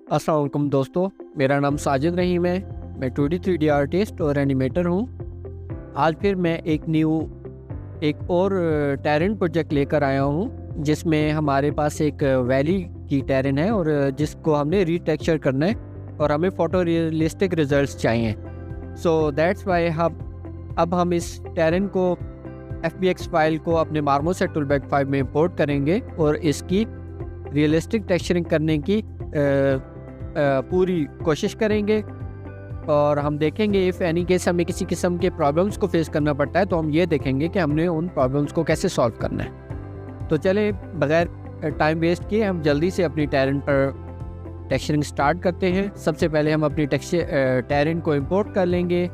अस्सलाम वालेकुम दोस्तों, मेरा नाम साजिद रहीम है। मैं 2D 3D आर्टिस्ट और एनिमेटर हूँ। आज फिर मैं एक और टेरेन प्रोजेक्ट लेकर आया हूँ, जिसमें हमारे पास एक वैली की टेरेन है और जिसको हमने रीटेक्सचर करना है और हमें फ़ोटो रियलिस्टिक रिजल्ट्स चाहिए। सो दैट्स वाई अब हम इस टेरेन को FBX फाइल को अपने मार्मोसेट टूलबैग 5 में इंपोर्ट करेंगे और इसकी रियलिस्टिक टेक्सचरिंग करने की पूरी कोशिश करेंगे। और हम देखेंगे इफ़ एनी केस हमें किसी किस्म के प्रॉब्लम्स को फेस करना पड़ता है तो हम ये देखेंगे कि हमने उन प्रॉब्लम्स को कैसे सॉल्व करना है। तो चले बगैर टाइम वेस्ट किए हम जल्दी से अपनी टेरेन पर टेक्सचरिंग स्टार्ट करते हैं। सबसे पहले हम अपनी टेरेन को इंपोर्ट कर लेंगे।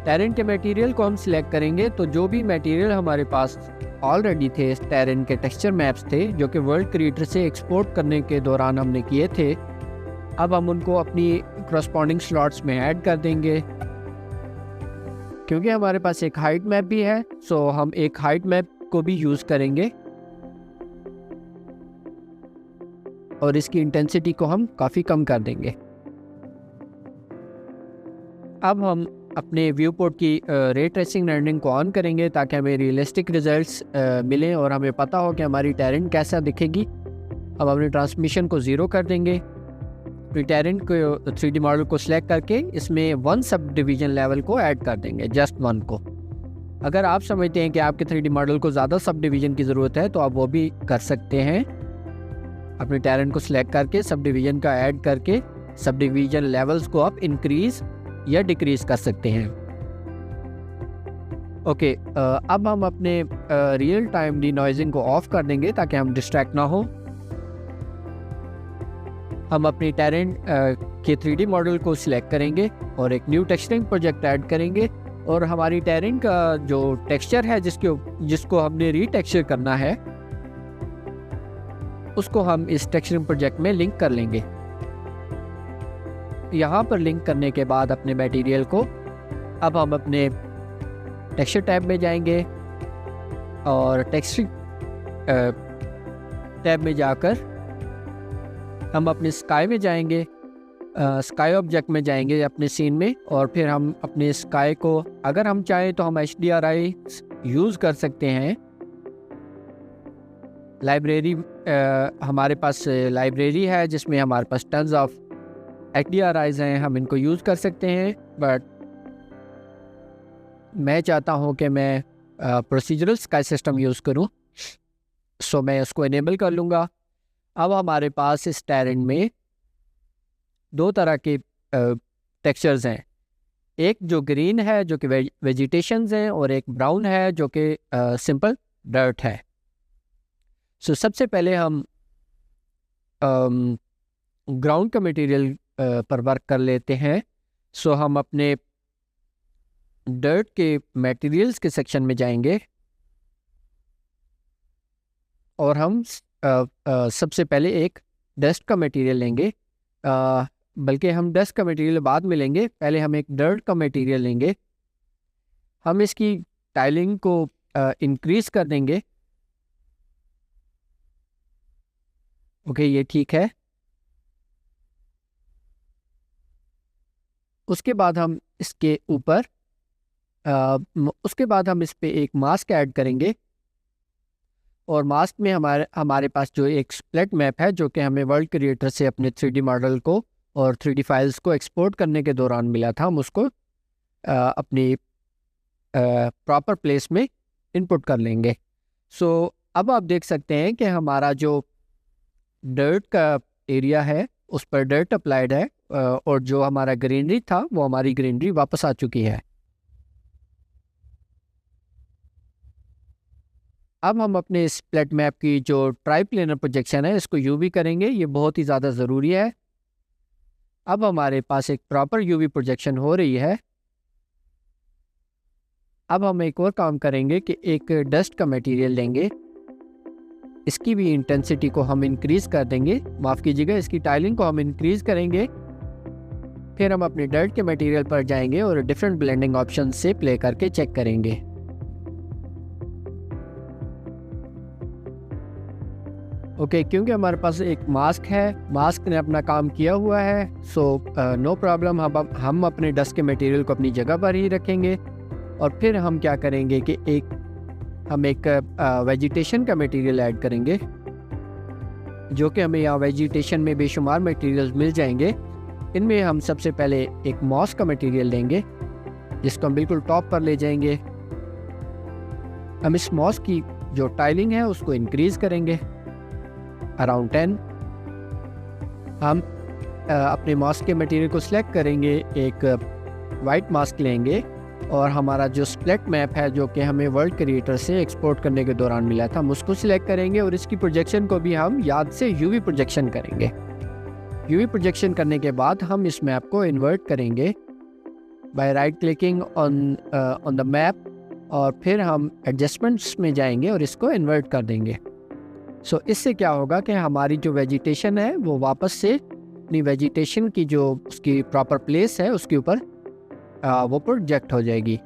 टेरेन के मटेरियल को हम सिलेक्ट करेंगे, तो जो भी मटेरियल हमारे पास ऑलरेडी थे इस टेरेन के टेक्सचर मैप्स थे जो कि वर्ल्ड क्रिएटर से एक्सपोर्ट करने के दौरान हमने किए थे, अब हम उनको अपनी करस्पॉन्डिंग स्लॉट्स में ऐड कर देंगे। क्योंकि हमारे पास एक हाइट मैप भी है, सो हम एक हाइट मैप को भी यूज़ करेंगे और इसकी इंटेंसिटी को हम काफ़ी कम कर देंगे। अब हम अपने व्यू पोर्ट की रे ट्रेसिंग रेंडरिंग को ऑन करेंगे ताकि हमें रियलिस्टिक रिजल्ट्स मिलें और हमें पता हो कि हमारी टेरेन कैसा दिखेगी। अब अपने ट्रांसमिशन को 0 कर देंगे। अपनी टेरेन को 3D मॉडल को सिलेक्ट करके इसमें 1 सब डिवीज़न लेवल को ऐड कर देंगे, जस्ट 1 को। अगर आप समझते हैं कि आपके 3D मॉडल को ज़्यादा सब डिवीज़न की ज़रूरत है तो आप वो भी कर सकते हैं। अपनी टेरेन को सिलेक्ट करके सब डिवीज़न का ऐड करके सब डिवीज़न लेवल्स को आप इंक्रीज़ या डिक्रीज़ कर सकते हैं। ओके, अब हम अपने रियल टाइम डिनॉइजिंग को ऑफ कर देंगे ताकि हम डिस्ट्रैक्ट ना हो। हम अपनी टेरेन के 3D मॉडल को सिलेक्ट करेंगे और एक न्यू टेक्सचरिंग प्रोजेक्ट ऐड करेंगे और हमारी टेरेन का जो टेक्सचर है जिसको हमने रीटेक्सचर करना है उसको हम इस टेक्सचरिंग प्रोजेक्ट में लिंक कर लेंगे। यहाँ पर लिंक करने के बाद अपने मटेरियल को अब हम अपने टेक्सचर टैब में जाएंगे और टेक्सचर टैब में जाकर हम अपने स्काई में जाएंगे, स्काई ऑब्जेक्ट में जाएंगे अपने सीन में, और फिर हम अपने स्काई को अगर हम चाहें तो हम HDRI यूज़ कर सकते हैं। लाइब्रेरी हमारे पास लाइब्रेरी है जिसमें हमारे पास टन्स ऑफ HDRIs हैं, हम इनको यूज़ कर सकते हैं। बट मैं चाहता हूं कि मैं प्रोसीजरल स्काई सिस्टम यूज़ करूं, सो मैं उसको इनेबल कर लूँगा। अब हमारे पास इस टेरेन में 2 तरह के टेक्सचर्स हैं, एक जो ग्रीन है जो कि वेजिटेशंस हैं और एक ब्राउन है जो कि सिंपल डर्ट है। सो सबसे पहले हम ग्राउंड का मटेरियल पर वर्क कर लेते हैं। सो हम अपने डर्ट के मटेरियल्स के सेक्शन में जाएंगे और हम सबसे पहले एक डस्ट का मटेरियल लेंगे, बल्कि हम डस्ट का मटेरियल बाद में लेंगे, पहले हम एक डर्ट का मटेरियल लेंगे। हम इसकी टाइलिंग को इंक्रीज़ कर देंगे। ओके, ये ठीक है। उसके बाद हम इसके ऊपर उसके बाद हम इस पे एक मास्क ऐड करेंगे और मास्क में हमारे पास जो एक स्प्लिट मैप है जो कि हमें वर्ल्ड क्रिएटर से अपने 3D मॉडल को और 3D फाइल्स को एक्सपोर्ट करने के दौरान मिला था, हम उसको अपनी प्रॉपर प्लेस में इनपुट कर लेंगे। सो अब आप देख सकते हैं कि हमारा जो डर्ट का एरिया है उस पर डर्ट अप्लाइड है और जो हमारा ग्रीनरी था वो हमारी ग्रीनरी वापस आ चुकी है। अब हम अपने इस स्प्लिट मैप की जो ट्राई प्लेनर प्रोजेक्शन है इसको यूवी करेंगे, ये बहुत ही ज़्यादा ज़रूरी है। अब हमारे पास एक प्रॉपर यूवी प्रोजेक्शन हो रही है। अब हम एक और काम करेंगे कि एक डस्ट का मटेरियल लेंगे, इसकी भी इंटेंसिटी को हम इंक्रीज़ कर देंगे, माफ़ कीजिएगा इसकी टाइलिंग को हम इंक्रीज़ करेंगे। फिर हम अपने डर्ट के मटेरियल पर जाएंगे और डिफरेंट ब्लेंडिंग ऑप्शन से प्ले करके चेक करेंगे। ओके, क्योंकि हमारे पास एक मास्क है, मास्क ने अपना काम किया हुआ है, सो नो प्रॉब्लम। हम अपने डस्ट के मटेरियल को अपनी जगह पर ही रखेंगे। और फिर हम क्या करेंगे कि हम एक वेजिटेशन का मटेरियल ऐड करेंगे, जो कि हमें यहाँ वेजिटेशन में बेशुमार मटेरियल्स मिल जाएंगे। इनमें हम सबसे पहले एक मॉस का मटेरियल लेंगे, जिसको हम बिल्कुल टॉप पर ले जाएंगे। हम इस मॉस की जो टाइलिंग है उसको इंक्रीज़ करेंगे अराउंड 10। हम अपने मास्क के मटेरियल को सिलेक्ट करेंगे, एक वाइट मास्क लेंगे और हमारा जो स्प्लिट मैप है जो कि हमें वर्ल्ड क्रिएटर से एक्सपोर्ट करने के दौरान मिला था, हम उसको सिलेक्ट करेंगे और इसकी प्रोजेक्शन को भी हम याद से यूवी प्रोजेक्शन करेंगे। यूवी प्रोजेक्शन करने के बाद हम इस मैप को इन्वर्ट करेंगे by right clicking on the map, और फिर हम एडजस्टमेंट्स में जाएंगे और इसको इन्वर्ट कर देंगे। सो इससे क्या होगा कि हमारी जो वेजिटेशन है वो वापस से अपनी वेजिटेशन की जो उसकी प्रॉपर प्लेस है उसके ऊपर वो प्रोजेक्ट हो जाएगी।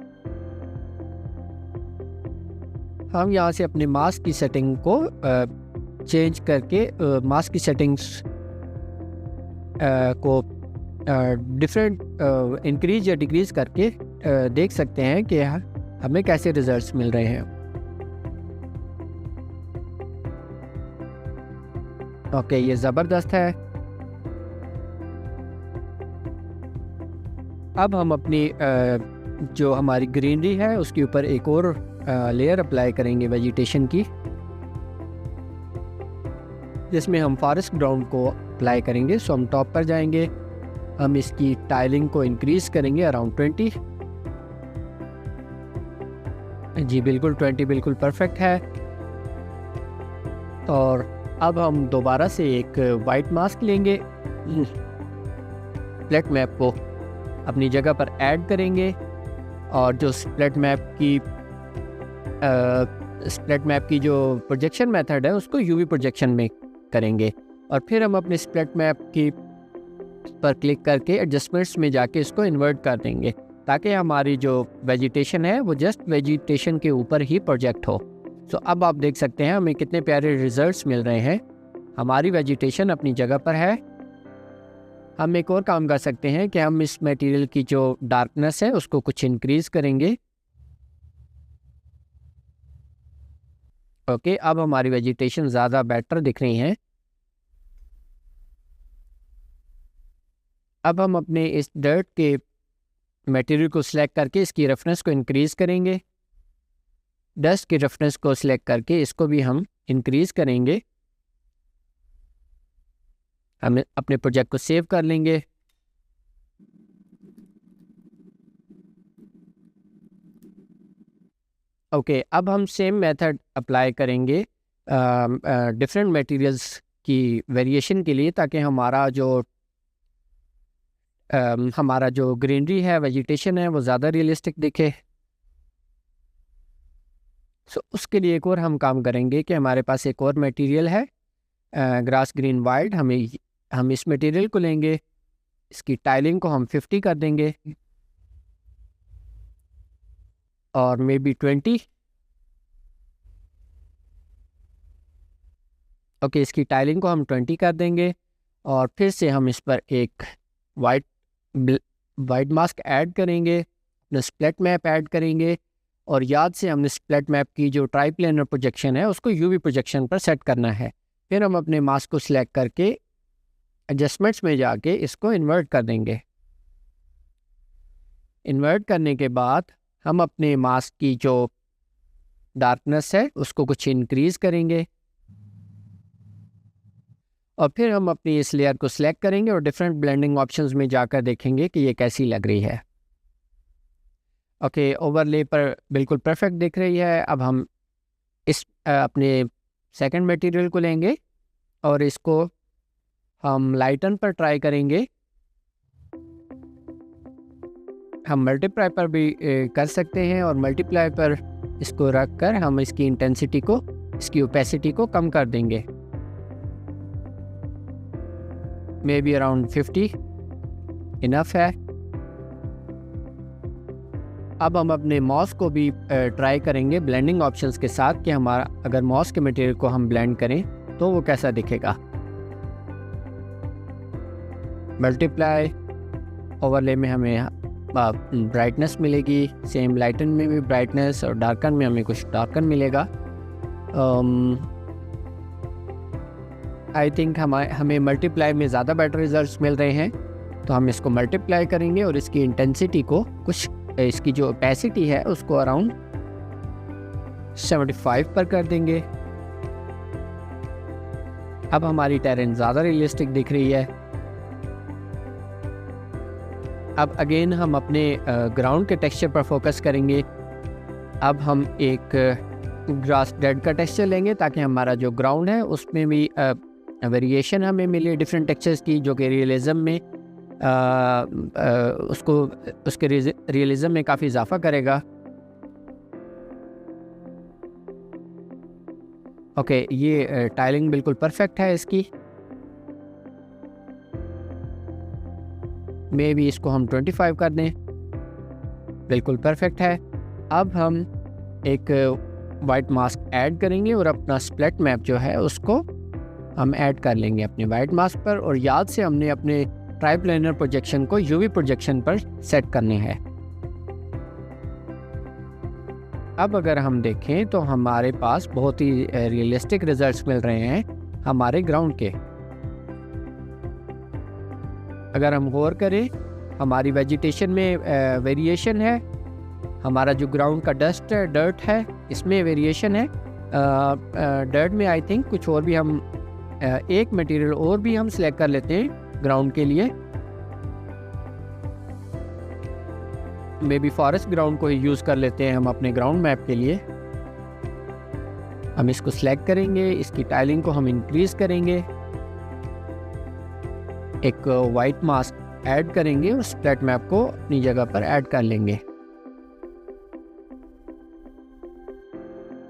हम यहाँ से अपने मास्क की सेटिंग को चेंज करके मास्क की सेटिंग्स को डिफरेंट इंक्रीज या डिक्रीज़ करके देख सकते हैं कि हमें कैसे रिजल्ट्स मिल रहे हैं। ओके, ये ज़बरदस्त है। अब हम अपनी जो हमारी ग्रीनरी है उसके ऊपर एक और लेयर अप्लाई करेंगे वेजिटेशन की, जिसमें हम फॉरेस्ट ग्राउंड को अप्लाई करेंगे। सो हम टॉप पर जाएंगे, हम इसकी टाइलिंग को इंक्रीज़ करेंगे अराउंड 20। जी बिल्कुल, 20 बिल्कुल परफेक्ट है। और अब हम दोबारा से एक वाइट मास्क लेंगे, स्प्लिट मैप को अपनी जगह पर ऐड करेंगे और जो स्प्लिट मैप की जो प्रोजेक्शन मेथड है उसको यूवी प्रोजेक्शन में करेंगे। और फिर हम अपने स्प्लिट मैप की पर क्लिक करके एडजस्टमेंट्स में जाके इसको इन्वर्ट कर देंगे, ताकि हमारी जो वेजिटेशन है वो जस्ट वेजिटेशन के ऊपर ही प्रोजेक्ट हो। सो अब आप देख सकते हैं हमें कितने प्यारे रिजल्ट्स मिल रहे हैं। हमारी वेजिटेशन अपनी जगह पर है। हम एक और काम कर सकते हैं कि हम इस मटेरियल की जो डार्कनेस है उसको कुछ इंक्रीज़ करेंगे। ओके, अब हमारी वेजिटेशन ज़्यादा बेटर दिख रही हैं। अब हम अपने इस डर्ट के मटेरियल को सिलेक्ट करके इसकी रफनेस को इंक्रीज़ करेंगे। डस्ट की रफनेस को सिलेक्ट करके इसको भी हम इंक्रीज़ करेंगे। हम अपने प्रोजेक्ट को सेव कर लेंगे। ओके, अब हम सेम मेथड अप्लाई करेंगे डिफरेंट मटेरियल्स की वेरिएशन के लिए, ताकि हमारा जो ग्रीनरी है, वेजिटेशन है, वो ज़्यादा रियलिस्टिक दिखे। सो उसके लिए एक और हम काम करेंगे कि हमारे पास एक और मटेरियल है ग्रास ग्रीन वाइट। हम इस मटेरियल को लेंगे, इसकी टाइलिंग को हम 50 कर देंगे और मे बी 20। ओके, इसकी टाइलिंग को हम 20 कर देंगे और फिर से हम इस पर एक वाइट मास्क ऐड करेंगे, अपना स्प्लिट मैप ऐड करेंगे और याद से हमने स्प्लिट मैप की जो ट्राई प्लेनर प्रोजेक्शन है उसको यूवी प्रोजेक्शन पर सेट करना है। फिर हम अपने मास्क को सिलेक्ट करके एडजस्टमेंट्स में जाके इसको इन्वर्ट कर देंगे। इन्वर्ट करने के बाद हम अपने मास्क की जो डार्कनेस है उसको कुछ इंक्रीज़ करेंगे और फिर हम अपनी इस लेयर को सिलेक्ट करेंगे और डिफरेंट ब्लेंडिंग ऑप्शंस में जाकर देखेंगे कि ये कैसी लग रही है। ओके, ओवरले पर बिल्कुल परफेक्ट दिख रही है। अब हम इस अपने सेकंड मटेरियल को लेंगे और इसको हम लाइटन पर ट्राई करेंगे। हम मल्टीप्लाई पर भी कर सकते हैं और मल्टीप्लाई पर इसको रख कर हम इसकी इंटेंसिटी को, इसकी ओपेसिटी को कम कर देंगे, मे बी अराउंड 50 इनफ है। अब हम अपने मॉस को भी ट्राई करेंगे ब्लेंडिंग ऑप्शंस के साथ कि हमारा अगर मॉस के मटेरियल को हम ब्लेंड करें तो वो कैसा दिखेगा। मल्टीप्लाई ओवरले में हमें ब्राइटनेस मिलेगी, सेम लाइटन में भी ब्राइटनेस, और डार्कन में हमें कुछ डार्कन मिलेगा। आई थिंक हमें मल्टीप्लाई में ज़्यादा बेटर रिजल्ट्स मिल रहे हैं, तो हम इसको मल्टीप्लाई करेंगे और इसकी इंटेंसिटी को कुछ, इसकी जो ओपेसिटी है उसको अराउंड 75 पर कर देंगे। अब हमारी टेरेन ज़्यादा रियलिस्टिक दिख रही है। अब अगेन हम अपने ग्राउंड के टेक्सचर पर फोकस करेंगे। अब हम एक ग्रास डेड का टेक्सचर लेंगे ताकि हमारा जो ग्राउंड है उसमें भी वेरिएशन हमें मिले डिफरेंट टेक्सचर्स की, जो कि रियलिज़म में उसके रियलिज़म में काफ़ी इजाफा करेगा। ओके, ये टाइलिंग बिल्कुल परफेक्ट है इसकी। मे भी इसको हम 25 कर दें, बिल्कुल परफेक्ट है। अब हम एक वाइट मास्क ऐड करेंगे और अपना स्प्लिट मैप जो है उसको हम ऐड कर लेंगे अपने वाइट मास्क पर, और याद से हमने अपने ट्राइप्लेनर प्रोजेक्शन को यूवी प्रोजेक्शन पर सेट करने हैं। अब अगर हम देखें तो हमारे पास बहुत ही रियलिस्टिक रिजल्ट्स मिल रहे हैं हमारे ग्राउंड के। अगर हम गौर करें, हमारी वेजिटेशन में वेरिएशन है, हमारा जो ग्राउंड का डर्ट है इसमें वेरिएशन है। डर्ट में आई थिंक कुछ और भी हम एक मटेरियल और भी हम सिलेक्ट कर लेते हैं ग्राउंड के लिए। मे बी फॉरेस्ट ग्राउंड को ही यूज़ कर लेते हैं हम अपने ग्राउंड मैप के लिए। हम इसको सिलेक्ट करेंगे, इसकी टाइलिंग को हम इंक्रीज़ करेंगे, एक वाइट मास्क ऐड करेंगे और स्प्लिट मैप को अपनी जगह पर ऐड कर लेंगे।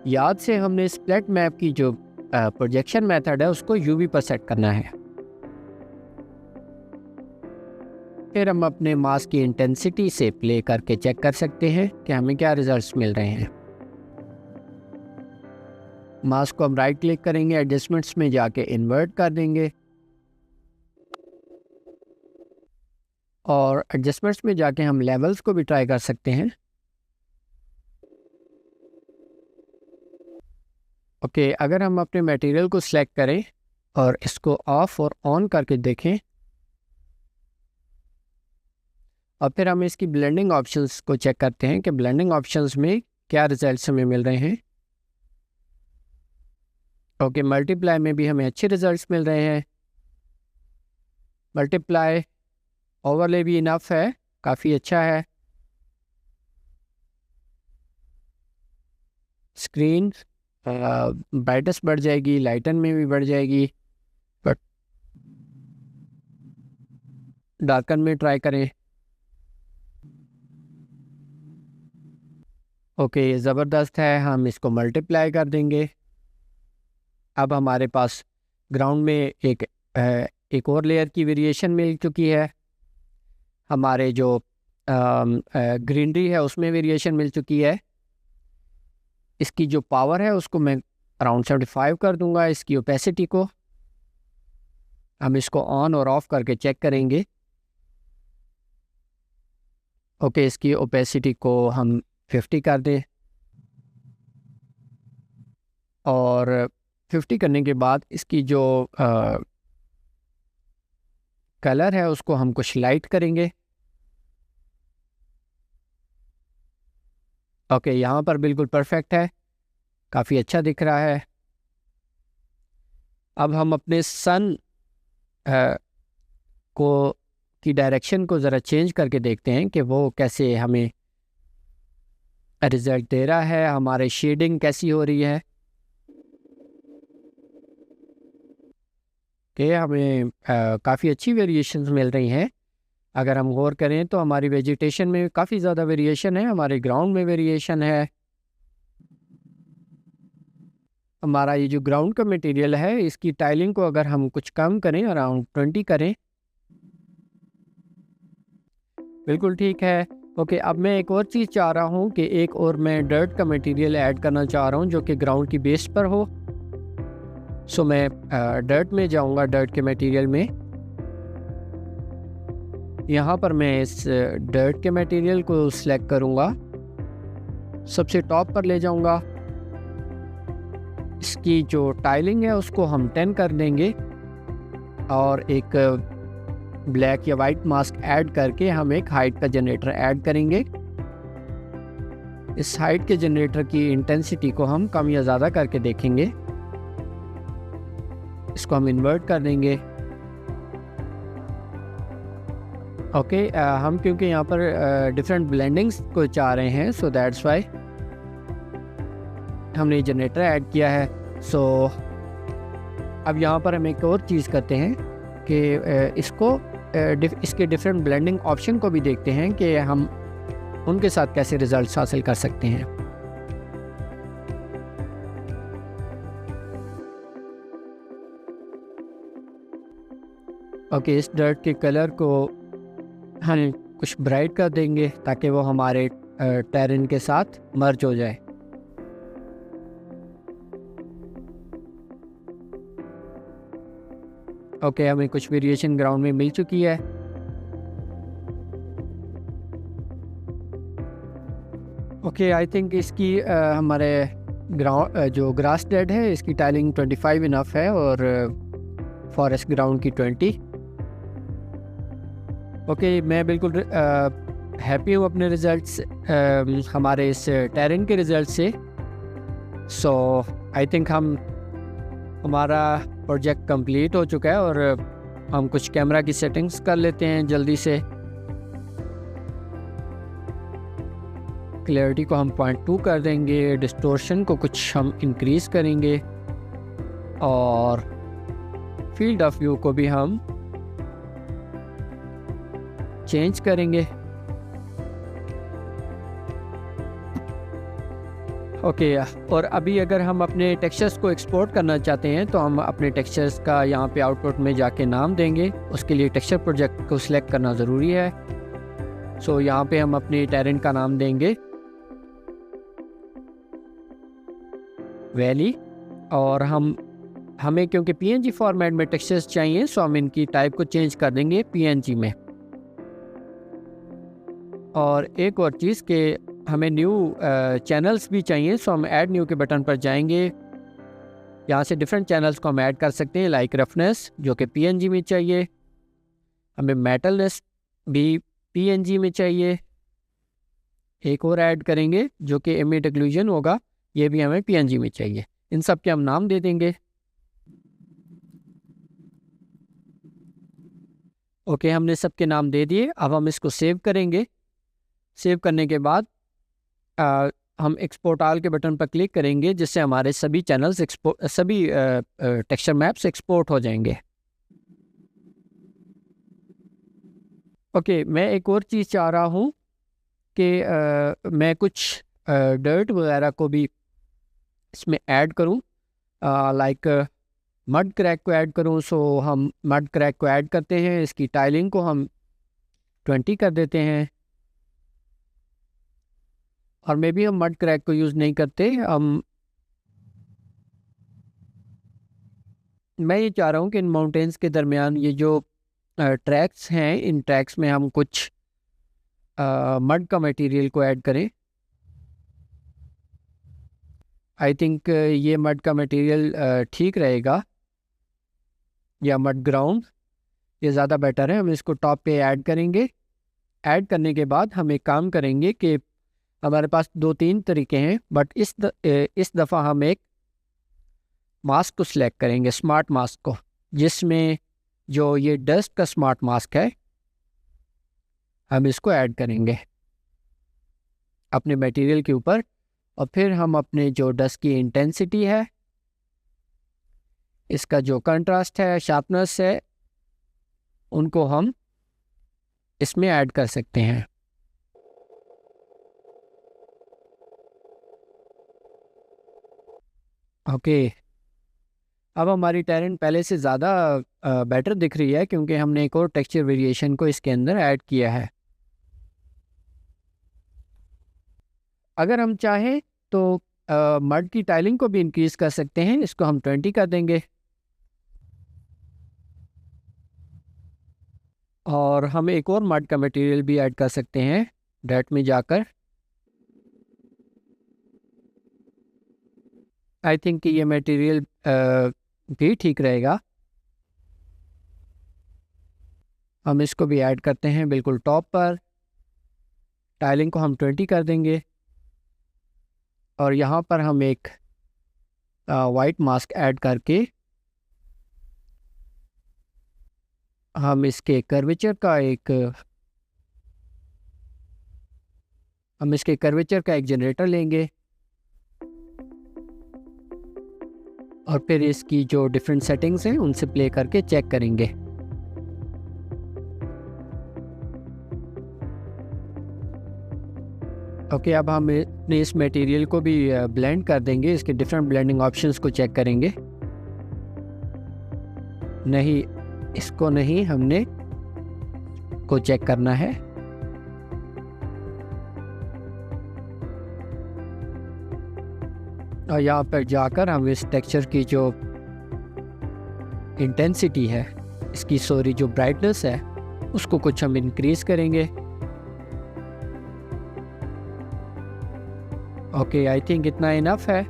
याद से हमने स्प्लिट मैप की जो प्रोजेक्शन मेथड है उसको यूवी पर सेट करना है। फिर हम अपने मास्क की इंटेंसिटी से प्ले करके चेक कर सकते हैं कि हमें क्या रिजल्ट्स मिल रहे हैं। मास्क को हम राइट क्लिक करेंगे, एडजस्टमेंट्स में जाके इन्वर्ट कर देंगे, और एडजस्टमेंट्स में जाके हम लेवल्स को भी ट्राई कर सकते हैं। ओके, अगर हम अपने मटेरियल को सिलेक्ट करें और इसको ऑफ और ऑन करके देखें, और फिर हम इसकी ब्लेंडिंग ऑप्शंस को चेक करते हैं कि ब्लेंडिंग ऑप्शंस में क्या रिजल्ट्स हमें मिल रहे हैं। ओके, मल्टीप्लाई में भी हमें अच्छे रिजल्ट्स मिल रहे हैं। मल्टीप्लाई ओवरले भी इनफ है, काफ़ी अच्छा है। स्क्रीन ब्राइटनेस बढ़ जाएगी, लाइटन में भी बढ़ जाएगी, बट डार्कन में ट्राई करें। ओके, ये ज़बरदस्त है, हम इसको मल्टीप्लाई कर देंगे। अब हमारे पास ग्राउंड में एक और लेयर की वेरिएशन मिल चुकी है, हमारे जो ग्रीनरी है उसमें वेरिएशन मिल चुकी है। इसकी जो पावर है उसको मैं अराउंड 75 कर दूंगा। इसकी ओपेसिटी को हम इसको ऑन और ऑफ करके चेक करेंगे। ओके, इसकी ओपेसिटी को हम 50 कर दें, और 50 करने के बाद इसकी जो कलर है उसको हम कुछ लाइट करेंगे। ओके, यहाँ पर बिल्कुल परफेक्ट है, काफ़ी अच्छा दिख रहा है। अब हम अपने सन की डायरेक्शन को ज़रा चेंज करके देखते हैं कि वो कैसे हमें रिज़ल्ट दे रहा है, हमारे शेडिंग कैसी हो रही है। कि हमें काफ़ी अच्छी वेरिएशंस मिल रही हैं। अगर हम गौर करें तो हमारी वेजिटेशन में काफ़ी ज़्यादा वेरिएशन है, हमारे ग्राउंड में वेरिएशन है। हमारा ये जो ग्राउंड का मटेरियल है इसकी टाइलिंग को अगर हम कुछ कम करें, अराउंड 20 करें, बिल्कुल ठीक है। ओके, अब मैं एक और चीज़ चाह रहा हूँ कि एक और मैं डर्ट का मटेरियल ऐड करना चाह रहा हूँ जो कि ग्राउंड की बेस पर हो। सो मैं डर्ट में जाऊंगा, डर्ट के मटेरियल में। यहाँ पर मैं इस डर्ट के मटेरियल को सिलेक्ट करूँगा, सबसे टॉप पर ले जाऊँगा। इसकी जो टाइलिंग है उसको हम 10 कर देंगे और एक ब्लैक या वाइट मास्क ऐड करके हम एक हाइट का जनरेटर ऐड करेंगे। इस हाइट के जनरेटर की इंटेंसिटी को हम कम या ज़्यादा करके देखेंगे। इसको हम इन्वर्ट कर देंगे। ओके, हम क्योंकि यहाँ पर डिफरेंट ब्लेंडिंग्स को चाह रहे हैं, सो दैट्स वाई हमने जनरेटर ऐड किया है। सो अब यहाँ पर हम एक और चीज़ करते हैं कि इसके डिफरेंट ब्लेंडिंग ऑप्शन को भी देखते हैं कि हम उनके साथ कैसे रिजल्ट्स हासिल कर सकते हैं। ओके, इस डर्ट के कलर को हम कुछ ब्राइट कर देंगे ताकि वो हमारे टेरेन के साथ मर्ज हो जाए। ओके, हमें कुछ वेरिएशन ग्राउंड में मिल चुकी है। ओके, आई थिंक इसकी हमारे ग्राउंड जो ग्रास डेड है इसकी टाइलिंग 25 इनफ है और फॉरेस्ट ग्राउंड की 20। ओके, मैं बिल्कुल हैप्पी हूँ अपने रिज़ल्ट्स, हमारे इस टेरेन के रिज़ल्ट से। सो आई थिंक हमारा प्रोजेक्ट कंप्लीट हो चुका है और हम कुछ कैमरा की सेटिंग्स कर लेते हैं जल्दी से। क्लैरिटी को हम 0.2 कर देंगे, डिस्टोर्शन को कुछ हम इंक्रीज़ करेंगे और फील्ड ऑफ व्यू को भी हम चेंज करेंगे। ओके, और अभी अगर हम अपने टेक्सचर्स को एक्सपोर्ट करना चाहते हैं तो हम अपने टेक्सचर्स का यहाँ पे आउटपुट में जाके नाम देंगे। उसके लिए टेक्सचर प्रोजेक्ट को सिलेक्ट करना ज़रूरी है। सो यहाँ पे हम अपने टेरेन का नाम देंगे वैली, और हमें क्योंकि पीएनजी फॉर्मेट में टेक्सचर्स चाहिए, सो हम इनकी टाइप को चेंज कर देंगे पीएनजी में। और एक और चीज़ कि हमें न्यू चैनल्स भी चाहिए, सो हम ऐड न्यू के बटन पर जाएंगे। यहाँ से डिफरेंट चैनल्स को हम ऐड कर सकते हैं, लाइक रफनेस जो कि पीएनजी में चाहिए, हमें मेटलनेस भी पीएनजी में चाहिए। एक और ऐड करेंगे जो कि एमिट एक्लूजन होगा, ये भी हमें पीएनजी में चाहिए। इन सब के हम नाम दे देंगे। ओके, हमने सबके नाम दे दिए। अब हम इसको सेव करेंगे। सेव करने के बाद हम एक्सपोर्ट ऑल के बटन पर क्लिक करेंगे, जिससे हमारे सभी चैनल्स सभी टेक्सचर मैप्स एक्सपोर्ट हो जाएंगे। ओके, मैं एक और चीज़ चाह रहा हूँ कि मैं कुछ डर्ट वगैरह को भी इसमें ऐड करूँ, लाइक मड क्रैक को ऐड करूँ। सो हम मड क्रैक को ऐड करते हैं। इसकी टाइलिंग को हम 20 कर देते हैं, और मे भी हम मड क्रैक को यूज़ नहीं करते। मैं ये चाह रहा हूँ कि इन माउंटेन्स के दरमियान ये जो ट्रैक्स हैं, इन ट्रैक्स में हम कुछ मड का मटेरियल को ऐड करें। आई थिंक ये मड का मटेरियल ठीक रहेगा, या मड ग्राउंड, ये ज़्यादा बेटर है। हम इसको टॉप पे ऐड करेंगे। ऐड करने के बाद हम एक काम करेंगे कि हमारे पास 2-3 तरीके हैं, बट इस दफ़ा हम एक मास्क को सिलेक्ट करेंगे, स्मार्ट मास्क को, जिसमें जो ये डस्ट का स्मार्ट मास्क है हम इसको ऐड करेंगे अपने मटेरियल के ऊपर। और फिर हम अपने जो डस्ट की इंटेंसिटी है, इसका जो कंट्रास्ट है, शार्पनेस है, उनको हम इसमें ऐड कर सकते हैं। ओके, अब हमारी टेरेन पहले से ज़्यादा बेटर दिख रही है, क्योंकि हमने एक और टेक्सचर वेरिएशन को इसके अंदर ऐड किया है। अगर हम चाहें तो मड की टाइलिंग को भी इंक्रीज़ कर सकते हैं। इसको हम 20 कर देंगे। और हम एक और मड का मटेरियल भी ऐड कर सकते हैं डैट में जाकर। आई थिंक कि ये मटेरियल भी ठीक रहेगा। हम इसको भी ऐड करते हैं बिल्कुल टॉप पर। टाइलिंग को हम 20 कर देंगे और यहाँ पर हम एक वाइट मास्क ऐड करके हम इसके कर्वेचर का एक जनरेटर लेंगे और फिर इसकी जो डिफरेंट सेटिंग्स हैं उनसे प्ले करके चेक करेंगे। ओके, अब हम इस मटेरियल को भी ब्लेंड कर देंगे। इसके डिफरेंट ब्लेंडिंग ऑप्शंस को चेक करेंगे। नहीं, इसको नहीं, हमने को चेक करना है। और यहाँ पर जाकर हम इस टेक्सचर की जो इंटेंसिटी है, इसकी जो ब्राइटनेस है, उसको कुछ हम इंक्रीज करेंगे। ओके, आई थिंक इतना इनफ है।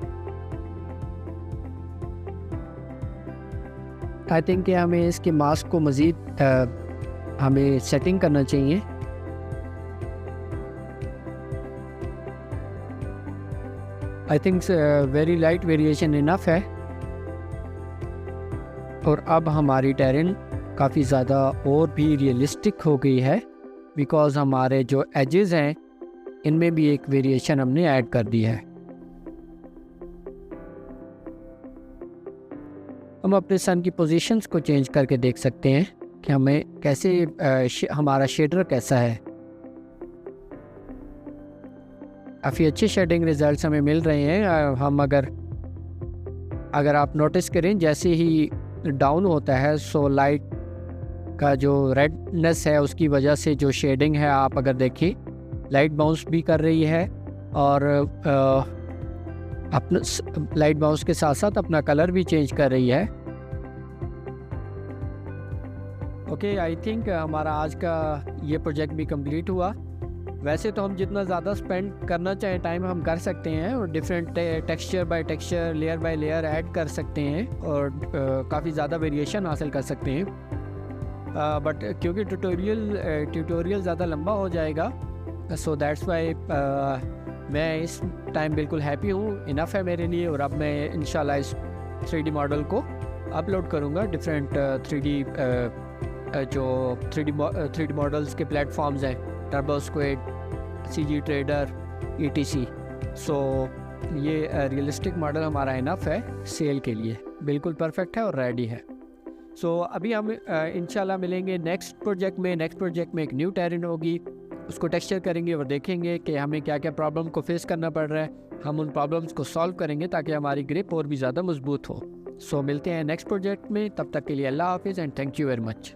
आई थिंक कि हमें इसके मास्क को मज़ीद हमें सेटिंग करना चाहिए। I think very light variation enough है। और अब हमारी टेरेन काफ़ी ज़्यादा और भी रियलिस्टिक हो गई है, बिकॉज़ हमारे जो एजेस हैं इनमें भी एक वेरिएशन हमने ऐड कर दी है। हम अपने सन की पोजीशंस को चेंज करके देख सकते हैं कि हमें कैसे हमारा शेडर कैसा है। काफ़ी अच्छे शेडिंग रिजल्ट्स हमें मिल रहे हैं। हम अगर आप नोटिस करें, जैसे ही डाउन होता है सो लाइट का जो रेडनेस है उसकी वजह से जो शेडिंग है, आप अगर देखिए लाइट बाउंस भी कर रही है और अपना लाइट बाउंस के साथ साथ अपना कलर भी चेंज कर रही है। ओके, आई थिंक हमारा आज का ये प्रोजेक्ट भी कंप्लीट हुआ। वैसे तो हम जितना ज़्यादा स्पेंड करना चाहें टाइम हम कर सकते हैं और different texture by texture, layer by layer add कर सकते हैं और काफ़ी ज़्यादा वेरिएशन हासिल कर सकते हैं। बट क्योंकि ट्यूटोरियल ज़्यादा लंबा हो जाएगा, सो दैट्स वाई मैं इस टाइम बिल्कुल हैप्पी हूँ, इनफ है मेरे लिए। और अब मैं इंशाल्लाह इस 3D मॉडल को अपलोड करूँगा डिफरेंट 3D मॉडल्स के प्लेटफॉर्म्स हैं, टर्बोस्क्विड, CG ट्रेडर, ETC। सो ये रियलिस्टिक मॉडल हमारा इनफ है सेल के लिए, बिल्कुल परफेक्ट है और रेडी है। सो अभी हम इंशाल्लाह मिलेंगे नेक्स्ट प्रोजेक्ट में एक न्यू टेरेन होगी, उसको टेक्सचर करेंगे और देखेंगे कि हमें क्या क्या प्रॉब्लम को फेस करना पड़ रहा है। हम उन प्रॉब्लम्स को सॉल्व करेंगे ताकि हमारी ग्रिप और भी ज़्यादा मजबूत हो। सो मिलते हैं नेक्स्ट प्रोजेक्ट में, तब तक के लिए अल्लाह हाफिज़ and thank you very much.